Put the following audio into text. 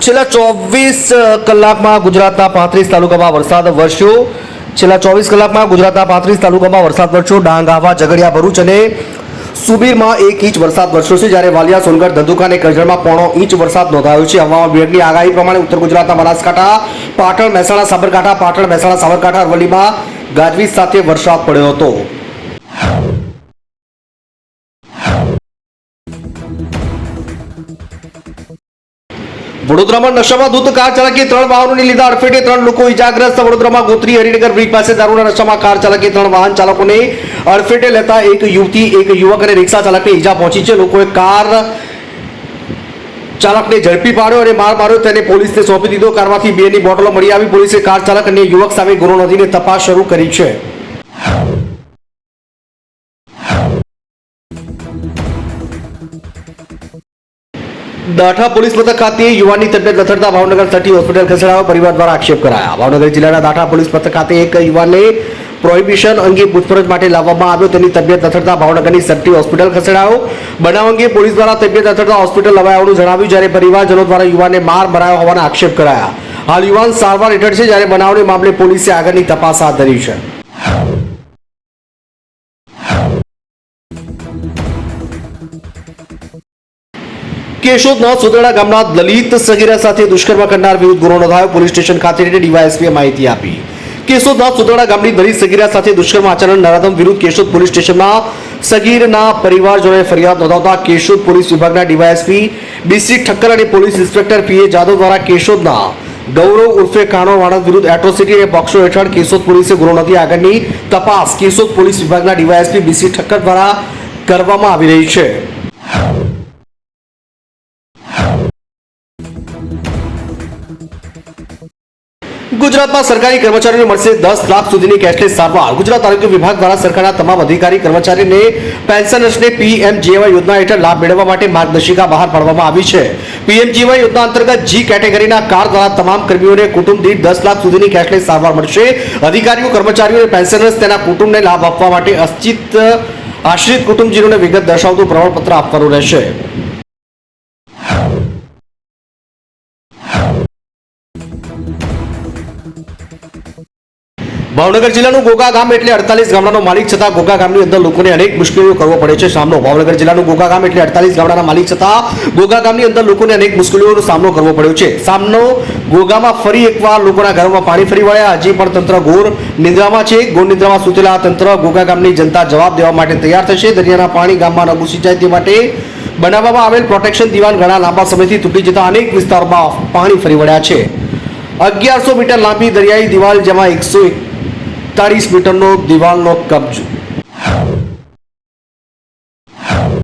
છેલ્લા 24 કલાકમાં ગુજરાતના 35 તાલુકામાં વરસાદ વરસ્યો। છેલ્લા 24 કલાકમાં ગુજરાતના 35 તાલુકામાં વરસાદ વરસ્યો। ડાંગ, આહવા, ઝઘડિયા, ભરૂચ અને સુબીરમાં 1 ઇંચ વરસાદ વરસ્યો છે, જ્યારે વાલિયા, સોનગઢ, ધંધુકા અને કરજણમાં 0.5 ઇંચ વરસાદ નોંધાયો છે। હવામાન વિભાગની આગાહી પ્રમાણે ઉત્તર ગુજરાતના બનાસકાંઠા, પાટણ, મહેસાણા, સાબરકાંઠા, અરવલ્લીમાં ગાજવીજ સાથે વરસાદ પડ્યો હતો। વડોદરામાં નશામાં ધૂત કાર ચાલકે 3 વાહનોની લીધા અડફેટે, 3 લોકો ઇજાગ્રસ્ત। વડોદરામાં ગોત્રી હરિનગર બ્રિજ પાસે દારૂના નશામાં કાર ચાલકે 3 વાહન ચાલકોને અડફેટે લેતા એક યુવતી, એક યુવક અને રિક્ષા ચાલકને ઈજા પહોંચી છે। લોકોએ કાર ચાલકને ઝડપી પાડ્યો અને માર માર્યો, તેને પોલીસને સોંપી દીધો। કારમાંથી બીયરની બોટલો મળી આવી। પોલીસે કાર ચાલક અને યુવક સામે ગુનો નોંધીને તપાસ શરૂ કરી છે। દાઠા પોલીસ મથક ખાતે યુવાનની તબિયત લથડતા ભાવનગર સટી હોસ્પિટલ ખસેડાયો। પરિવાર દ્વારા આક્ષેપ કરાયા। ભાવનગર જિલ્લાના દાઠા પોલીસ મથક ખાતે એક યુવાનને પ્રોહિબિશન અંગે પૂછપરછ માટે લાવવામાં આવ્યો। તેની તબિયત લથડતા ભાવનગરની સટી હોસ્પિટલ ખસેડાયો। બનાવ અંગે પોલીસ દ્વારા તબિયત લથડતા હોસ્પિટલ લવાયાનું જણાવ્યું, જ્યારે પરિવારજનો દ્વારા યુવાનને માર મરાયો હોવાના આક્ષેપ કરાયા। હાલ યુવાન સારવાર હેઠળ છે, જ્યારે બનાવની મામલે પોલીસે આગળની તપાસ હાથ ધરી છે। કેશોદના સુદરડા ગામના દલિત સગીરા સાથે દુષ્કર્મ કરનાર વિરુદ્ધ ગુનો નોંધાયો। પોલીસ સ્ટેશન ખાતે ડીવાયએસપીએ માહિતી આપી। કેશોદના સુદરડા ગામની દલિત સગીરા સાથે દુષ્કર્મ આચરણ નરાધમ વિરુદ્ધ કેશોદ પોલીસ સ્ટેશનમાં સગીરના પરિવારજનોએ ફરિયાદ નોંધાવતા કેશોદ પોલીસ વિભાગના ડીવાયએસપી બીસી ઠક્કર અને પોલીસ ઇન્સ્પેક્ટર પીએ જાદવ દ્વારા કેશોદના ગૌરવ ઉર્ફે કાણો વાણંદ વિરુદ્ધ એટ્રોસિટી અને પોક્સો હેઠળ કેશોદ પોલીસે ગુનો નોંધી આગળની તપાસ કેશોદ પોલીસ વિભાગના ડીવાયએસપી બીસી ઠક્કર દ્વારા કરવામાં આવી રહી છે। ગુજરાતમાં સરકારી કર્મચારીઓને મળશે 10 લાખ સુધીની કેશલેસ સારવાર। ગુજરાત આરોગ્ય વિભાગ દ્વારા સરકારના તમામ અધિકારી કર્મચારીઓને પેન્શનર્સને પીએમજીએવાય યોજના હેઠળ લાભ મેળવવા માટે માર્ગદર્શિકા બહાર પાડવામાં આવી છે। પીએમજીએવાય યોજના અંતર્ગત જી કેટેગરીના કાર્ડ દ્વારા તમામ કર્મીઓને કુટુંબ દીઠ 10 લાખ સુધીની કેશલેસ સારવાર મળશે। અધિકારીઓ, કર્મચારીઓ અને પેન્શનર્સ તેના કુટુંબને લાભ આપવા માટે આશ્રિત કુટુંબજીઓને વિગત દર્શાવતું પ્રમાણપત્ર આપવાનું રહેશે। ભાવનગર જિલ્લાનું ગોગા ગામ એટલે 48 ગામડાનો માલિક છતાં ગોગા ગામની અંદર લોકોને અનેક મુશ્કેલીઓ કરવો પડે છે સામનો। ભાવનગર જિલ્લાનું ગોગા ગામ એટલે 48 ગામડાના માલિક છતાં ગોગા ગામની અંદર લોકોને અનેક મુશ્કેલીઓનો સામનો કરવો પડ્યો છે। સામનો ગોગામાં ફરી એકવાર લોકોના ઘરોમાં પાણી ફરી વળ્યા। હજી પણ તંત્ર ઘોર નિંદ્રામાં છે। ઘોર નિંદ્રામાં સૂતેલા તંત્ર ગોગા ગામની જનતા જવાબ દેવા માટે તૈયાર થશે। દરિયાના પાણી ગામમાં ન ઘૂસી જાય તે માટે બનાવવામાં આવેલ પ્રોટેક્શન દીવાન ઘણા લાંબા સમયથી તૂટી જતા અનેક વિસ્તારોમાં પાણી ફરી વળ્યા છે। 1100 મીટર લાંબી દરિયાઈ દિવાલ, જેમાં 141 મીટરનો દિવાલનો કબજો